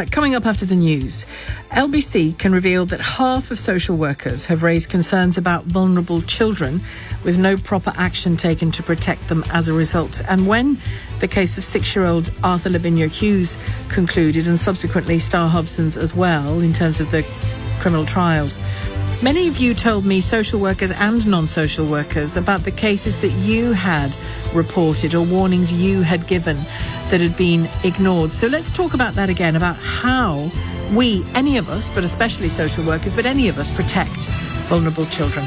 Coming up after the news, LBC can reveal that half of social workers have raised concerns about vulnerable children with no proper action taken to protect them as a result. And when the case of 6-year-old Arthur Lavinia Hughes concluded, and subsequently Star Hobson's as well, in terms of the criminal trials, many of you told me, social workers and non-social workers, about the cases that you had reported or warnings you had given that had been ignored. So let's talk about that again, about how we, any of us, but especially social workers, but any of us, protect vulnerable children.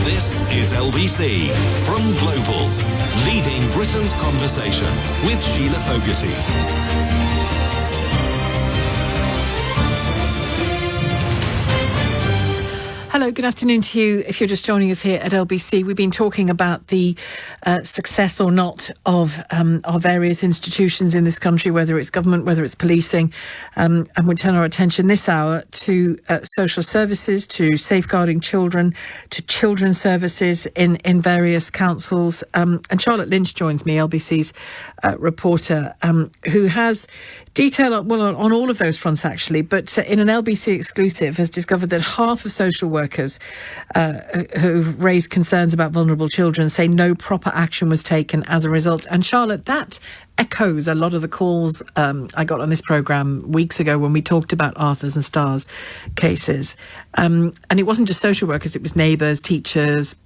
This is LBC from Global, leading Britain's conversation with Shelagh Fogarty. Hello, good afternoon to you. If you're just joining us here at LBC, we've been talking about the success or not of our various institutions in this country, whether it's government, whether it's policing, and we turn our attention this hour to social services, to safeguarding children, to children's services in various councils. And Charlotte Lynch joins me, LBC's reporter, who has detail on all of those fronts, actually, but in an LBC exclusive has discovered that half of social workers who've raised concerns about vulnerable children say no proper action was taken as a result. And Charlotte, that echoes a lot of the calls I got on this programme weeks ago when we talked about Arthur's and Star's cases. And it wasn't just social workers, it was neighbours, teachers,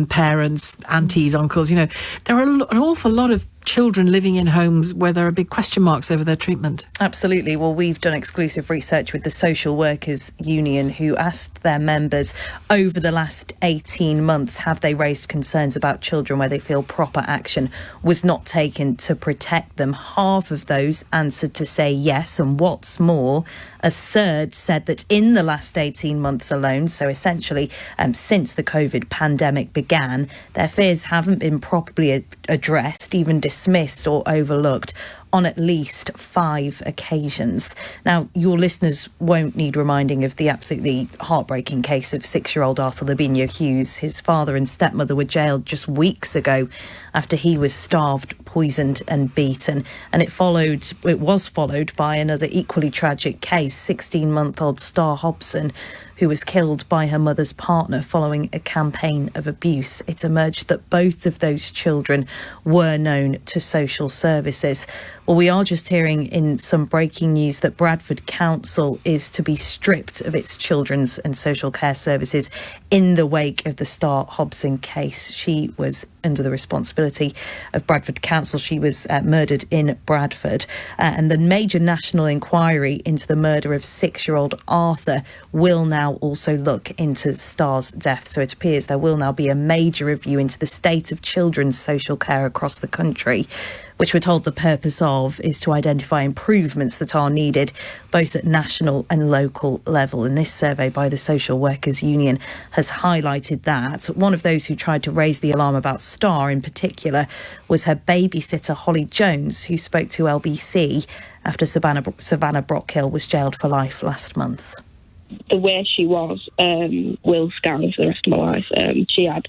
parents, aunties, uncles. You know, there are an awful lot of children living in homes where there are big question marks over their treatment. Absolutely. Well, we've done exclusive research with the Social Workers Union, who asked their members over the last 18 months, have they raised concerns about children where they feel proper action was not taken to protect them. Half of those answered to say yes, and what's more, a third said that in the last 18 months alone, so essentially since the COVID pandemic began, their fears haven't been properly addressed, even dismissed or overlooked on at least 5 occasions. Now, your listeners won't need reminding of the absolutely heartbreaking case of 6-year-old Arthur Lavinia Hughes. His father and stepmother were jailed just weeks ago after he was starved, poisoned and beaten. And it was followed by another equally tragic case, 16-month-old Star Hobson, who was killed by her mother's partner following a campaign of abuse. It emerged that both of those children were known to social services. Well, we are just hearing in some breaking news that Bradford Council is to be stripped of its children's and social care services in the wake of the Star Hobson case. She was under the responsibility of Bradford Council. She was murdered in Bradford. And the major national inquiry into the murder of 6-year-old Arthur will now also look into Star's death. So it appears there will now be a major review into the state of children's social care across the country, which we're told the purpose of is to identify improvements that are needed both at national and local level. And this survey by the Social Workers Union has highlighted that. One of those who tried to raise the alarm about Star in particular was her babysitter, Holly Jones, who spoke to LBC after Savannah Brockhill was jailed for life last month. The way she was will scar me for the rest of my life. She had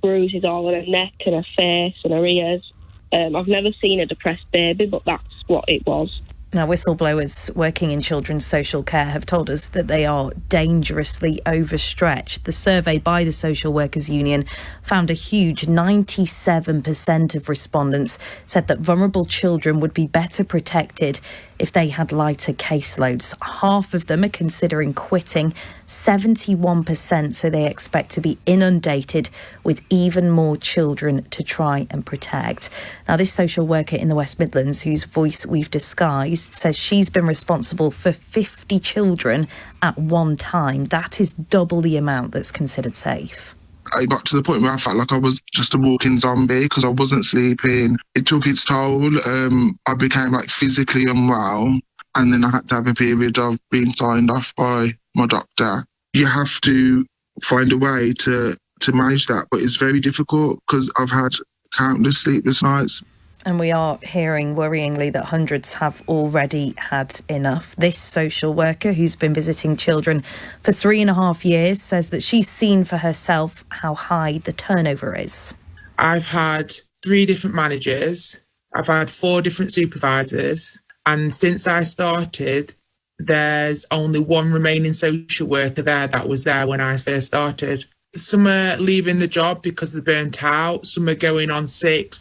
bruises all on her neck and her face and her ears. I've never seen a depressed baby, but that's what it was. Now, whistleblowers working in children's social care have told us that they are dangerously overstretched. The survey by the Social Workers Union found a huge 97% of respondents said that vulnerable children would be better protected if they had lighter caseloads. Half of them are considering quitting. 71% say they expect to be inundated with even more children to try and protect. Now, this social worker in the West Midlands, whose voice we've disguised, says she's been responsible for 50 children at one time. That is double the amount that's considered safe. I got to the point where I felt like I was just a walking zombie because I wasn't sleeping. It took its toll. I became physically unwell, and then I had to have a period of being signed off by my doctor. You have to find a way to manage that, but it's very difficult because I've had countless sleepless nights. And we are hearing worryingly that hundreds have already had enough. This social worker, who's been visiting children for 3.5 years, says that she's seen for herself how high the turnover is. I've had 3 different managers I've had 4 different supervisors, and since I started, there's only one remaining social worker there that was there when I first started. Some are leaving the job because they're burnt out, some are going on sick.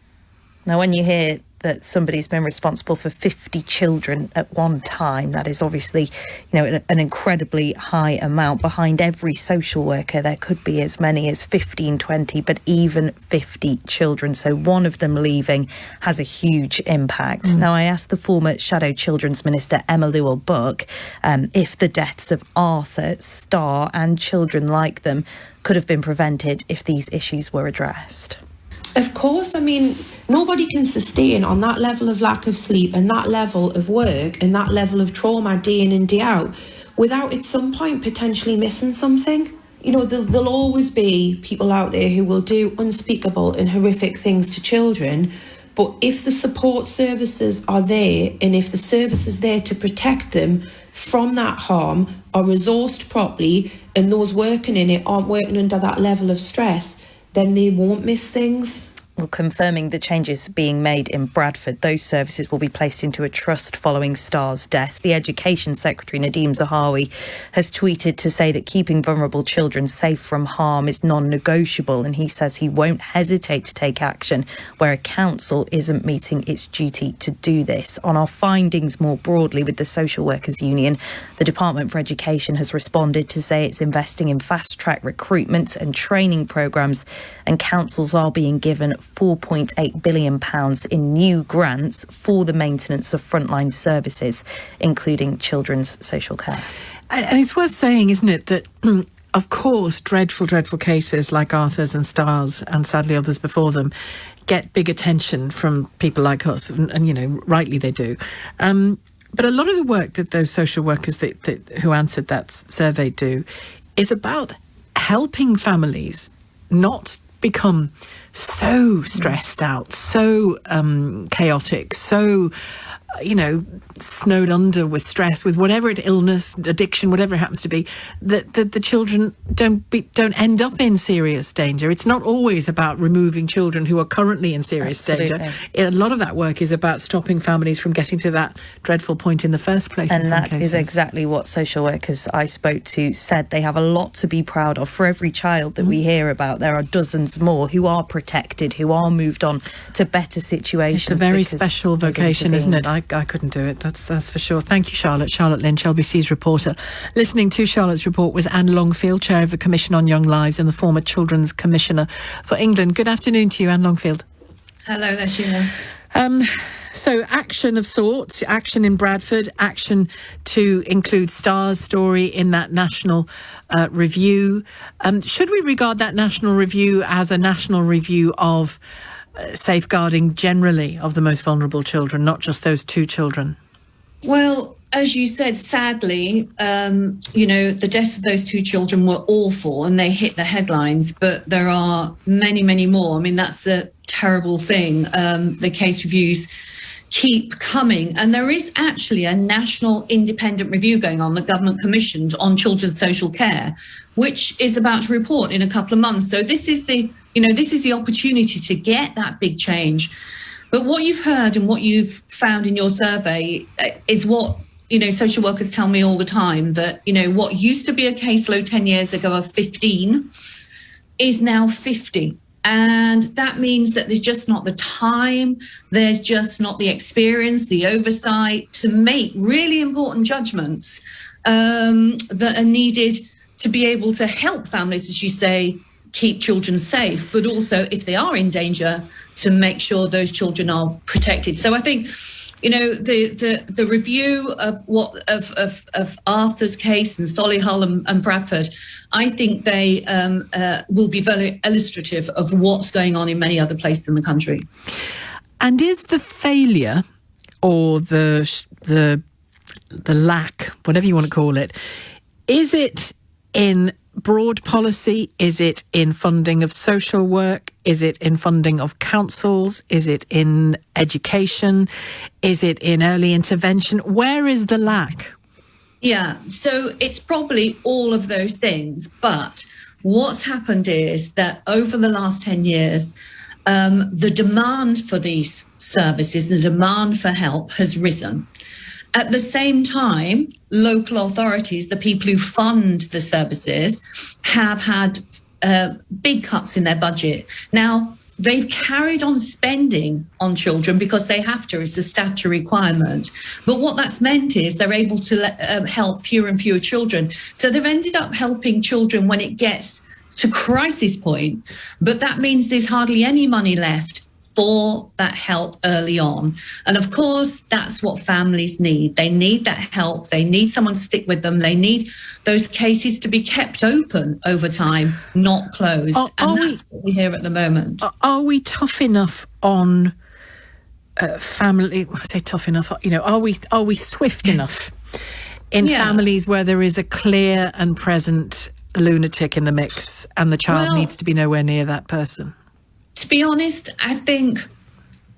Now, when you hear that somebody's been responsible for 50 children at one time, that is obviously, an incredibly high amount. Behind every social worker, there could be as many as 15, 20, but even 50 children. So one of them leaving has a huge impact. Now, I asked the former Shadow Children's Minister, Emma Lewell-Buck, if the deaths of Arthur, Star and children like them could have been prevented if these issues were addressed. Of course, I mean, nobody can sustain on that level of lack of sleep and that level of work and that level of trauma day in and day out without at some point potentially missing something. There'll always be people out there who will do unspeakable and horrific things to children. But if the support services are there and if the services there to protect them from that harm are resourced properly and those working in it aren't working under that level of stress, then they won't miss things. Well, confirming the changes being made in Bradford, those services will be placed into a trust following Star's death. The Education Secretary, Nadeem Zahawi, has tweeted to say that keeping vulnerable children safe from harm is non-negotiable, and he says he won't hesitate to take action where a council isn't meeting its duty to do this. On our findings more broadly with the Social Workers Union, the Department for Education has responded to say it's investing in fast-track recruitment and training programmes, and councils are being given £4.8 billion in new grants for the maintenance of frontline services, including children's social care. And it's worth saying, isn't it, that of course dreadful cases like Arthur's and Star's and sadly others before them get big attention from people like us, and rightly they do. But a lot of the work that those social workers who answered that survey do is about helping families not become so stressed out, so chaotic, so snowed under with stress, with whatever illness, addiction, whatever it happens to be, that the children don't end up in serious danger. It's not always about removing children who are currently in serious danger. A lot of that work is about stopping families from getting to that dreadful point in the first place. And that is exactly what social workers I spoke to said. They have a lot to be proud of. For every child that we hear about, there are dozens more who are protected, who are moved on to better situations. It's a very special vocation, isn't it? I couldn't do it, that's for sure. Thank you, Charlotte. Charlotte Lynch, LBC's reporter. Listening to Charlotte's report was Anne Longfield, Chair of the Commission on Young Lives and the former Children's Commissioner for England. Good afternoon to you, Anne Longfield. Hello there, Sheila. So action of sorts, action in Bradford, action to include Star's story in that national review. Should we regard that national review as a national review of safeguarding generally of the most vulnerable children, not just those 2 children? Well, as you said, sadly, the deaths of those 2 children were awful and they hit the headlines, but there are many, many more. I mean, that's the terrible thing. The case reviews keep coming, and there is actually a national independent review going on, the government commissioned on children's social care, which is about to report in a couple of months. So this is the opportunity to get that big change. But what you've heard and what you've found in your survey is what social workers tell me all the time, that what used to be a caseload 10 years ago of 15 is now 50. And that means that there's just not the time, there's just not the experience, the oversight to make really important judgments that are needed to be able to help families, as you say, keep children safe, but also if they are in danger, to make sure those children are protected. So I think, the review of Arthur's case and Solihull and Bradford, I think they will be very illustrative of what's going on in many other places in the country. And is the failure or the lack, whatever you want to call it, is it in broad policy? Is it in funding of social work? Is it in funding of councils? Is it in education? Is it in early intervention? Where is the lack? Yeah, so it's probably all of those things. But what's happened is that over the last 10 years, the demand for these services, the demand for help has risen. At the same time, local authorities, the people who fund the services, have had big cuts in their budget. Now, they've carried on spending on children because they have to. It's a statutory requirement. But what that's meant is they're able to help fewer and fewer children. So they've ended up helping children when it gets to crisis point. But that means there's hardly any money left for that help early on. And of course, that's what families need. They need that help. They need someone to stick with them. They need those cases to be kept open over time, not closed. And that's what we hear at the moment. Are we tough enough on family? I say tough enough. Are we swift enough in families where there is a clear and present lunatic in the mix, and the child needs to be nowhere near that person? To be honest, I think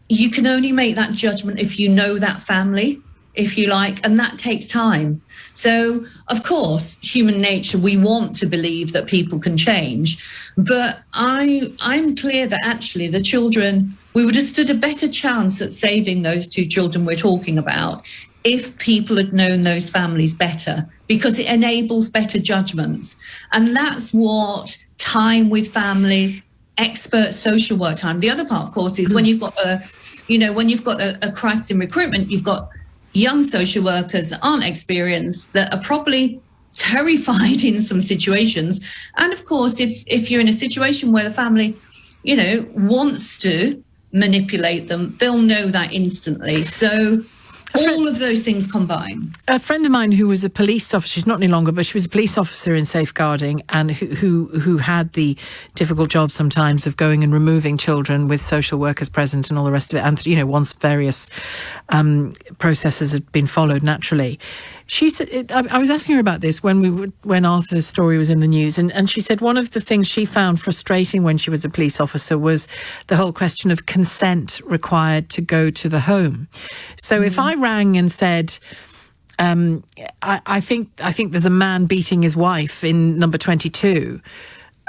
you can only make that judgment if you know that family, if you like, and that takes time. So, of course, human nature, we want to believe that people can change, but I'm clear that actually the children, we would have stood a better chance at saving those 2 children we're talking about if people had known those families better, because it enables better judgments. And that's what time with families, expert social work time. The other part, of course, is when you've got a crisis in recruitment, you've got young social workers that aren't experienced, that are probably terrified in some situations. And of course, if you're in a situation where the family, wants to manipulate them, they'll know that instantly. So all of those things combine. A friend of mine who was a police officer, she's not any longer, but she was a police officer in safeguarding, and who had the difficult job sometimes of going and removing children with social workers present and all the rest of it. And, once various processes had been followed naturally. She said, I was asking her about this when Arthur's story was in the news, and she said one of the things she found frustrating when she was a police officer was the whole question of consent required to go to the home. So if I rang and said, I think there's a man beating his wife in number 22,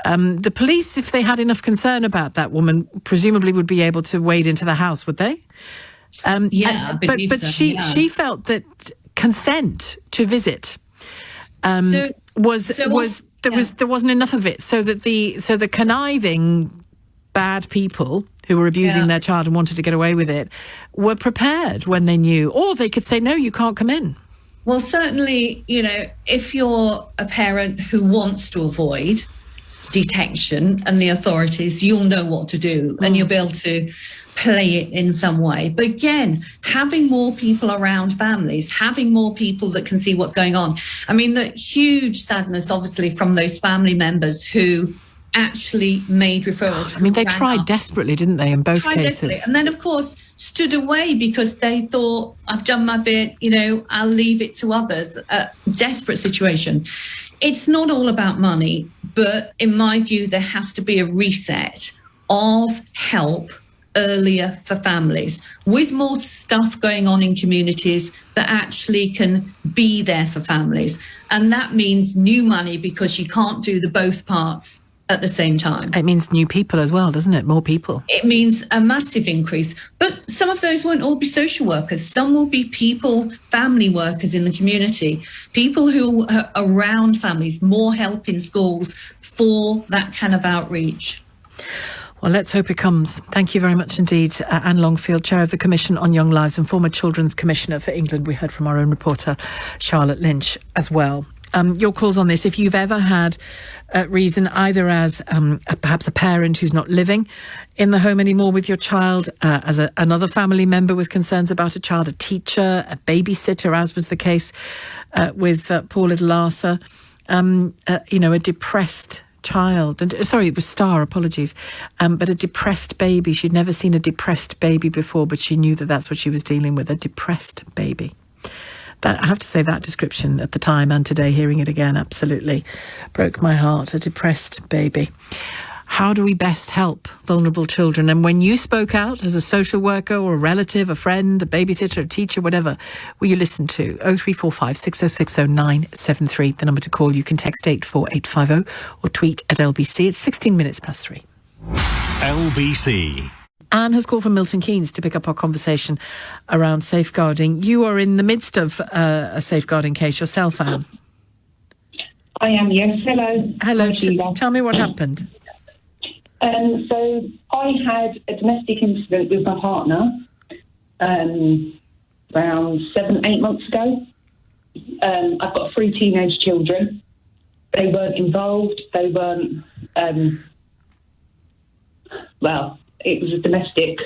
the police, if they had enough concern about that woman, presumably would be able to wade into the house, would they? I believe but so, she felt that consent to visit there wasn't enough of it, so the conniving bad people who were abusing their child and wanted to get away with it were prepared when they knew, or they could say, no, you can't come in. Well, certainly, if you're a parent who wants to avoid detection and the authorities, you'll know what to do and you'll be able to play it in some way. But again, having more people around families, having more people that can see what's going on. I mean, the huge sadness, obviously, from those family members who actually made referrals. I mean, they tried desperately, didn't they, in both cases? Desperately. And then, of course, stood away because they thought, I've done my bit, I'll leave it to others. A desperate situation. It's not all about money, but in my view, there has to be a reset of help earlier for families, with more stuff going on in communities that actually can be there for families. And that means new money, because you can't do the both parts at the same time. It means new people as well, doesn't it? More people. It means a massive increase. But some of those won't all be social workers. Some will be people, family workers in the community, people who are around families, more help in schools for that kind of outreach. Well, let's hope it comes. Thank you very much indeed, Anne Longfield, Chair of the Commission on Young Lives and former Children's Commissioner for England. We heard from our own reporter, Charlotte Lynch, as well. Your calls on this, if you've ever had reason, either as perhaps a parent who's not living in the home anymore with your child, as another family member with concerns about a child, a teacher, a babysitter, as was the case with poor little Arthur, a depressed child, it was Star, apologies, but a depressed baby. She'd never seen a depressed baby before, but she knew that that's what she was dealing with, a depressed baby. That, I have to say, that description at the time and today, hearing it again, absolutely broke my heart. A depressed baby. How do we best help vulnerable children? And when you spoke out as a social worker or a relative, a friend, a babysitter, a teacher, whatever, will you listen to 0345 6060 973, the number to call. You can text 84850 or tweet at LBC. It's 16 minutes past 3. LBC. Anne has called from Milton Keynes to pick up our conversation around safeguarding. You are in the midst of a safeguarding case yourself, Anne. I am, yes. Hello. Hello. Tell me what happened. So I had a domestic incident with my partner around 7-8 months ago. I've got 3 teenage children. They weren't involved. They weren't, it was a domestic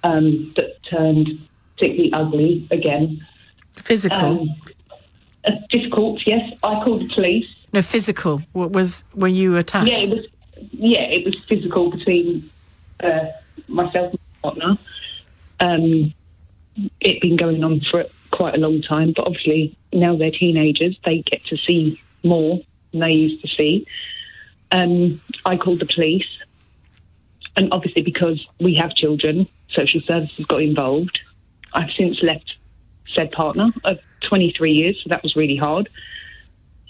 that turned particularly ugly again. Physical? Difficult, yes. I called the police. No, physical. Were you attacked? It was physical between myself and my partner. It'd been going on for quite a long time, but obviously now they're teenagers, they get to see more than they used to see. I called the police, and obviously because we have children, social services got involved. I've since left said partner of 23 years, so that was really hard.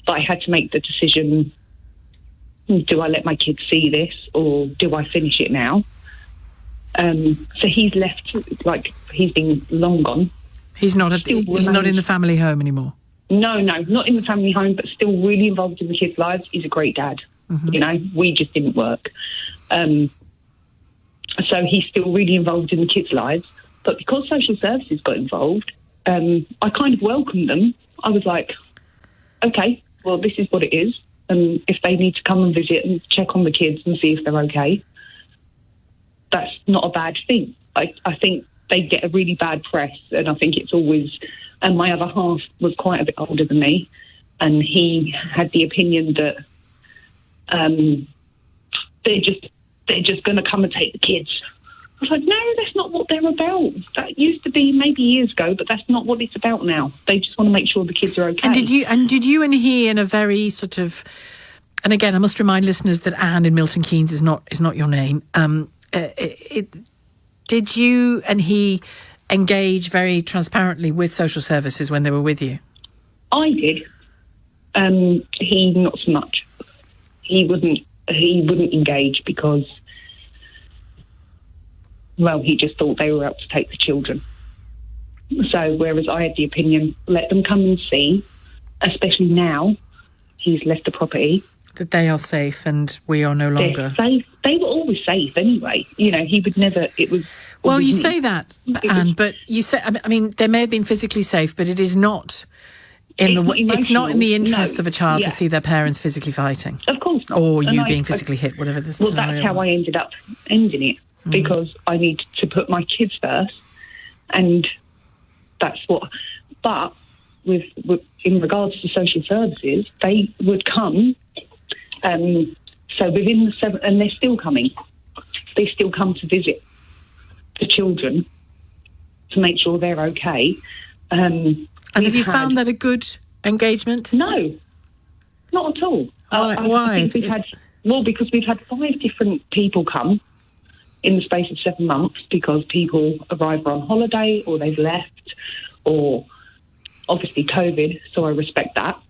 But I had to make the decision, do I let my kids see this or do I finish it now? So he's left, he's been long gone. He's not in the family home anymore? No, not in the family home, but still really involved in the kids' lives. He's a great dad. Mm-hmm. You know, we just didn't work. So he's still really involved in the kids' lives. But because social services got involved, I kind of welcomed them. I was like, okay, well, this is what it is. And if they need to come and visit and check on the kids and see if they're okay, that's not a bad thing. I think they get a really bad press, and I think it's always... And my other half was quite a bit older than me, and he had the opinion that they're just going to come and take the kids. I was like, no, that's not what they're about. That used to be maybe years ago, but that's not what it's about now. They just want to make sure the kids are okay. And did you and he, in a very sort of... And again, I must remind listeners that Anne in Milton Keynes is not your name. Did you and he engage very transparently with social services when they were with you? I did. He not so much. He wouldn't engage because, well, he just thought they were out to take the children. So whereas I had the opinion, let them come and see, especially now he's left the property. That they are safe and we are no longer. They're safe. They were always safe anyway. You know, he would never, it was... Well, you say that, Anne, but you say, I mean, they may have been physically safe, but it is not it's not in the interest of a child to see their parents physically fighting. Of course not. Or you being physically hit, whatever the scenario was. Well, that's how I ended up ending it, because I needed to put my kids first, and that's what... But with in regards to social services, they would come, so within the 7... And they're still coming. They still come to visit the children to make sure they're okay. And have you found that a good engagement? No, not at all. Why? I think because we've had 5 different people come in the space of 7 months, because people are either on holiday or they've left, or obviously COVID, so I respect that.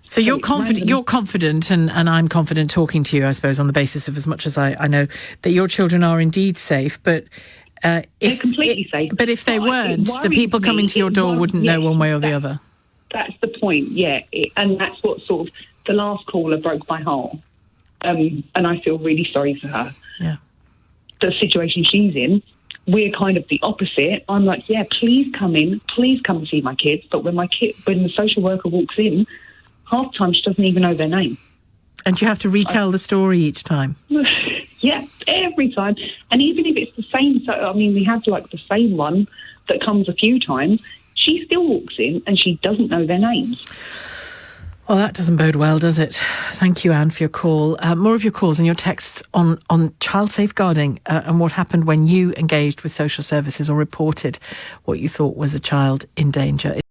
So you're confident. You're confident, and I'm confident talking to you, I suppose, on the basis of as much as I know that your children are indeed safe. But they're completely safe. But if they weren't, the people coming to your door wouldn't know one way or the other. That's the point, yeah. And that's what sort of the last caller broke my heart, and I feel really sorry for her. Yeah, the situation she's in. We're kind of the opposite. I'm like, yeah, please come in, please come and see my kids. But when the social worker walks in, half the time she doesn't even know their name. And you have to retell the story each time. Yeah, every time. And even if it's the same, we have the same one that comes a few times, she still walks in and she doesn't know their names. Well, that doesn't bode well, does it? Thank you, Anne, for your call. More of your calls and your texts on child safeguarding and what happened when you engaged with social services or reported what you thought was a child in danger.